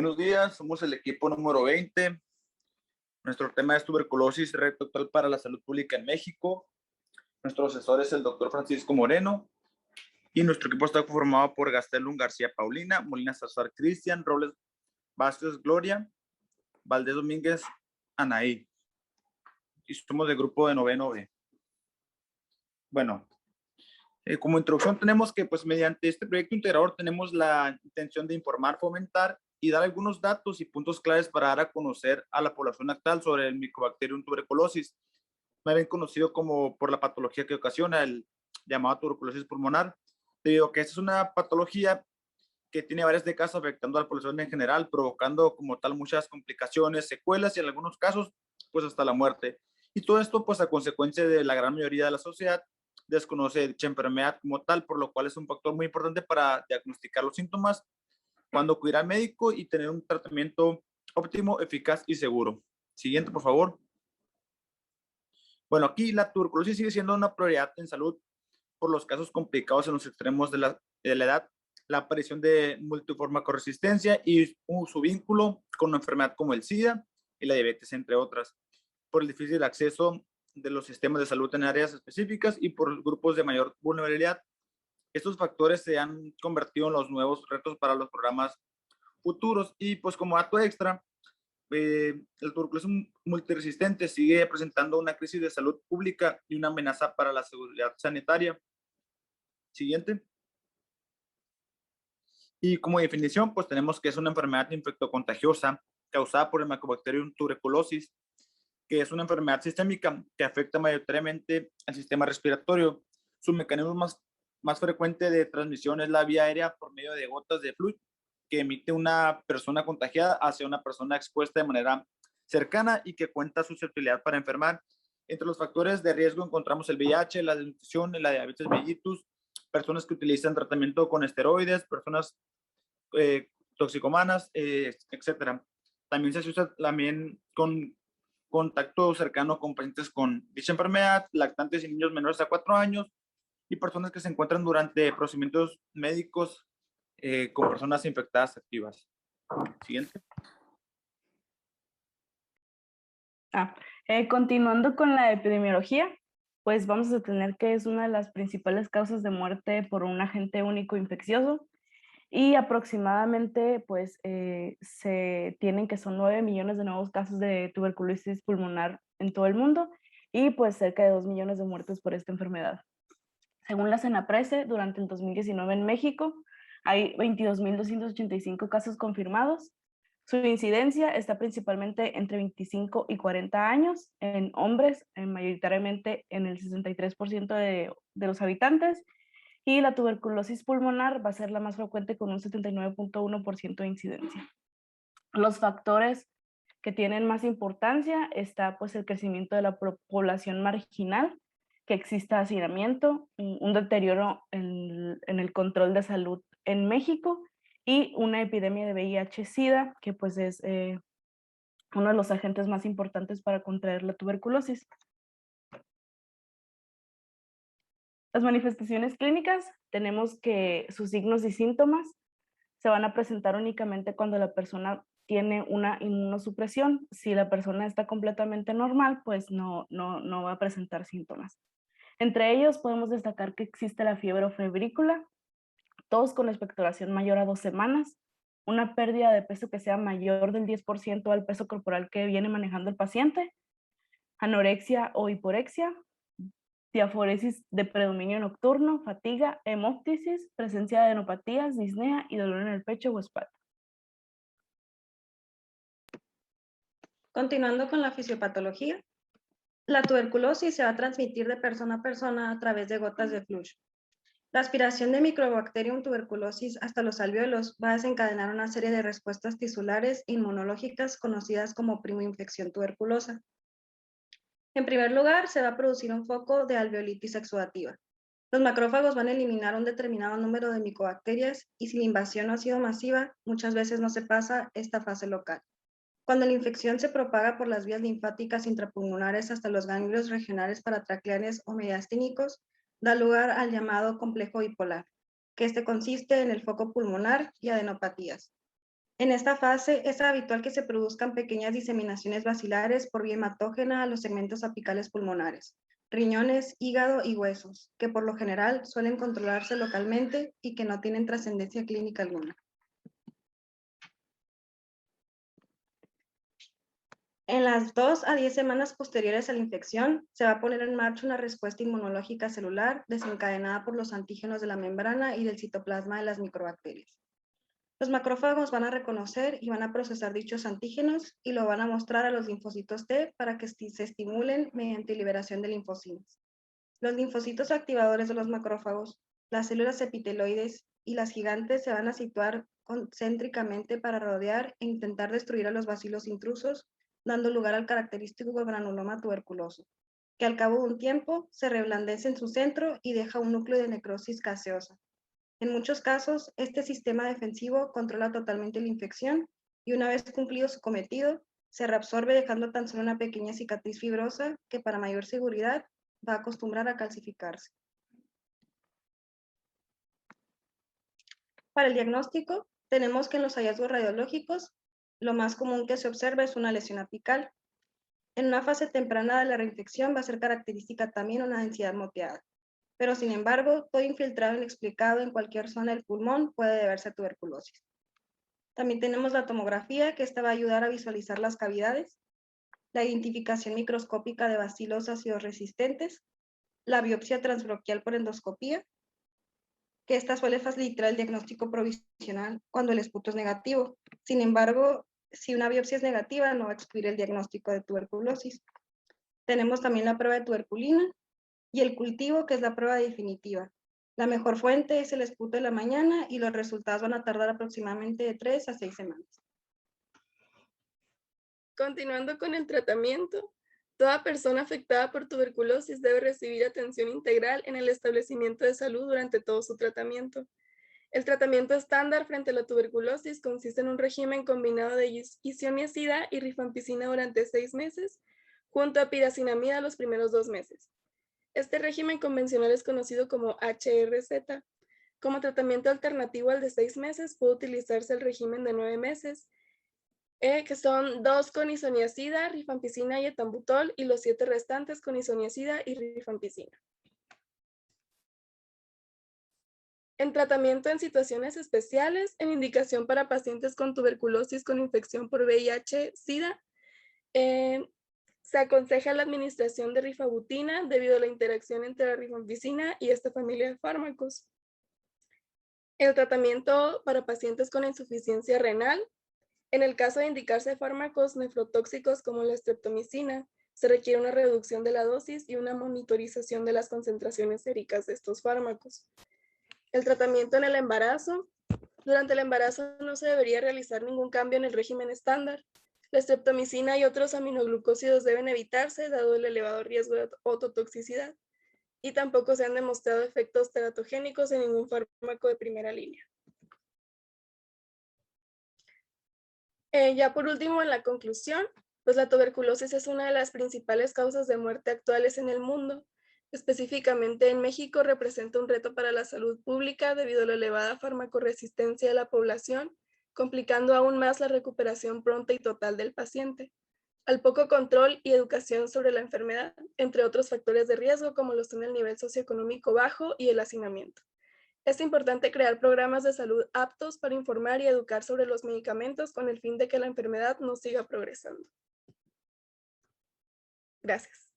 Buenos días, somos el equipo número 20. Nuestro tema es tuberculosis, reto actual para la salud pública en México. Nuestro asesor es el doctor Francisco Moreno y nuestro equipo está conformado por Gastelum García Paulina, Molina Salazar Cristian, Robles Vázquez Gloria, Valdés Domínguez Anaí. Y somos del grupo de noveno B. Bueno, como introducción tenemos que pues mediante este proyecto integrador tenemos la intención de informar, fomentar y dar algunos datos y puntos claves para dar a conocer a la población actual sobre el Mycobacterium tuberculosis, más bien conocido como por la patología que ocasiona el llamado tuberculosis pulmonar, debido a que esta es una patología que tiene varias décadas afectando a la población en general, provocando como tal muchas complicaciones, secuelas y en algunos casos pues hasta la muerte. Y todo esto pues a consecuencia de la gran mayoría de la sociedad desconoce dicha enfermedad como tal, por lo cual es un factor muy importante para diagnosticar los síntomas, cuando acudir al médico y tener un tratamiento óptimo, eficaz y seguro. Siguiente, por favor. Bueno, aquí la tuberculosis sigue siendo una prioridad en salud por los casos complicados en los extremos de la edad, la aparición de multiformacoresistencia y su vínculo con una enfermedad como el SIDA y la diabetes, entre otras, por el difícil acceso de los sistemas de salud en áreas específicas y por grupos de mayor vulnerabilidad. Estos factores se han convertido en los nuevos retos para los programas futuros y pues como dato extra, el tuberculosis multiresistente sigue presentando una crisis de salud pública y una amenaza para la seguridad sanitaria. Siguiente. Y como definición, pues tenemos que es una enfermedad infectocontagiosa causada por el Mycobacterium tuberculosis, que es una enfermedad sistémica que afecta mayoritariamente al sistema respiratorio. Su mecanismo más frecuente de transmisión es la vía aérea por medio de gotas de fluido que emite una persona contagiada hacia una persona expuesta de manera cercana y que cuenta susceptibilidad para enfermar. Entre los factores de riesgo encontramos el VIH, la desnutrición, la diabetes mellitus, personas que utilizan tratamiento con esteroides, personas toxicomanas, etcétera. También se usa también con contacto cercano con pacientes con dicha enfermedad, lactantes y niños menores a 4 años y personas que se encuentran durante procedimientos médicos con personas infectadas activas. Siguiente. Continuando con la epidemiología, pues vamos a tener que es una de las principales causas de muerte por un agente único infeccioso y aproximadamente pues se tienen que son 9 millones de nuevos casos de tuberculosis pulmonar en todo el mundo y pues cerca de 2 millones de muertes por esta enfermedad. Según la CENAPRESE, durante el 2019 en México hay 22.285 casos confirmados. Su incidencia está principalmente entre 25 y 40 años en hombres, mayoritariamente en el 63% de los habitantes, y la tuberculosis pulmonar va a ser la más frecuente con un 79.1% de incidencia. Los factores que tienen más importancia está pues el crecimiento de la población marginal, que exista hacinamiento, un deterioro en el control de salud en México y una epidemia de VIH-Sida, que pues es uno de los agentes más importantes para contraer la tuberculosis. Las manifestaciones clínicas, tenemos que sus signos y síntomas se van a presentar únicamente cuando la persona tiene una inmunosupresión. Si la persona está completamente normal, pues no va a presentar síntomas. Entre ellos podemos destacar que existe la fiebre o febrícula, tos con expectoración mayor a 2 semanas, una pérdida de peso que sea mayor del 10% al peso corporal que viene manejando el paciente, anorexia o hiporexia, diaforesis de predominio nocturno, fatiga, hemóptisis, presencia de adenopatías, disnea y dolor en el pecho o espalda. Continuando con la fisiopatología, la tuberculosis se va a transmitir de persona a persona a través de gotas de flujo. La aspiración de Mycobacterium tuberculosis hasta los alvéolos va a desencadenar una serie de respuestas tisulares inmunológicas conocidas como primoinfección tuberculosa. En primer lugar, se va a producir un foco de alveolitis exudativa. Los macrófagos van a eliminar un determinado número de micobacterias y si la invasión no ha sido masiva, muchas veces no se pasa esta fase local. Cuando la infección se propaga por las vías linfáticas intrapulmonares hasta los ganglios regionales paratraqueales o mediastínicos, da lugar al llamado complejo bipolar, que este consiste en el foco pulmonar y adenopatías. En esta fase es habitual que se produzcan pequeñas diseminaciones bacilares por vía hematógena a los segmentos apicales pulmonares, riñones, hígado y huesos, que por lo general suelen controlarse localmente y que no tienen trascendencia clínica alguna. En las 2 a 10 semanas posteriores a la infección, se va a poner en marcha una respuesta inmunológica celular desencadenada por los antígenos de la membrana y del citoplasma de las microbacterias. Los macrófagos van a reconocer y van a procesar dichos antígenos y lo van a mostrar a los linfocitos T para que se estimulen mediante liberación de linfocinas. Los linfocitos activadores de los macrófagos, las células epiteloides y las gigantes se van a situar concéntricamente para rodear e intentar destruir a los bacilos intrusos, dando lugar al característico granuloma tuberculoso, que al cabo de un tiempo se reblandece en su centro y deja un núcleo de necrosis gaseosa. En muchos casos, este sistema defensivo controla totalmente la infección y una vez cumplido su cometido, se reabsorbe dejando tan solo una pequeña cicatriz fibrosa que para mayor seguridad va a acostumbrar a calcificarse. Para el diagnóstico, tenemos que en los hallazgos radiológicos, lo más común que se observa es una lesión apical. En una fase temprana de la reinfección va a ser característica también una densidad moteada. Pero sin embargo, todo infiltrado inexplicado en cualquier zona del pulmón puede deberse a tuberculosis. También tenemos la tomografía, que esta va a ayudar a visualizar las cavidades, la identificación microscópica de bacilos ácidos resistentes, la biopsia transbronquial por endoscopía, que esta suele facilitar el diagnóstico provisional cuando el esputo es negativo. Sin embargo, si una biopsia es negativa, no va a excluir el diagnóstico de tuberculosis. Tenemos también la prueba de tuberculina y el cultivo, que es la prueba definitiva. La mejor fuente es el esputo de la mañana y los resultados van a tardar aproximadamente de 3 a 6 semanas. Continuando con el tratamiento, toda persona afectada por tuberculosis debe recibir atención integral en el establecimiento de salud durante todo su tratamiento. El tratamiento estándar frente a la tuberculosis consiste en un régimen combinado de isoniazida y rifampicina durante 6 meses, junto a piracinamida los primeros 2 meses. Este régimen convencional es conocido como HRZ. Como tratamiento alternativo al de 6 meses, puede utilizarse el régimen de 9 meses, que son 2 con isoniazida, rifampicina y etambutol, y los 7 restantes con isoniazida y rifampicina. En tratamiento en situaciones especiales, en indicación para pacientes con tuberculosis con infección por VIH-Sida, se aconseja la administración de rifabutina debido a la interacción entre la rifampicina y esta familia de fármacos. El tratamiento para pacientes con insuficiencia renal, en el caso de indicarse fármacos nefrotóxicos como la streptomicina, se requiere una reducción de la dosis y una monitorización de las concentraciones séricas de estos fármacos. El tratamiento en el embarazo. Durante el embarazo no se debería realizar ningún cambio en el régimen estándar. La streptomicina y otros aminoglucósidos deben evitarse, dado el elevado riesgo de ototoxicidad, y tampoco se han demostrado efectos teratogénicos en ningún fármaco de primera línea. Ya por último, en la conclusión, pues la tuberculosis es una de las principales causas de muerte actuales en el mundo. Específicamente en México representa un reto para la salud pública debido a la elevada farmacoresistencia de la población, complicando aún más la recuperación pronta y total del paciente, al poco control y educación sobre la enfermedad, entre otros factores de riesgo como lo son el nivel socioeconómico bajo y el hacinamiento. Es importante crear programas de salud aptos para informar y educar sobre los medicamentos con el fin de que la enfermedad no siga progresando. Gracias.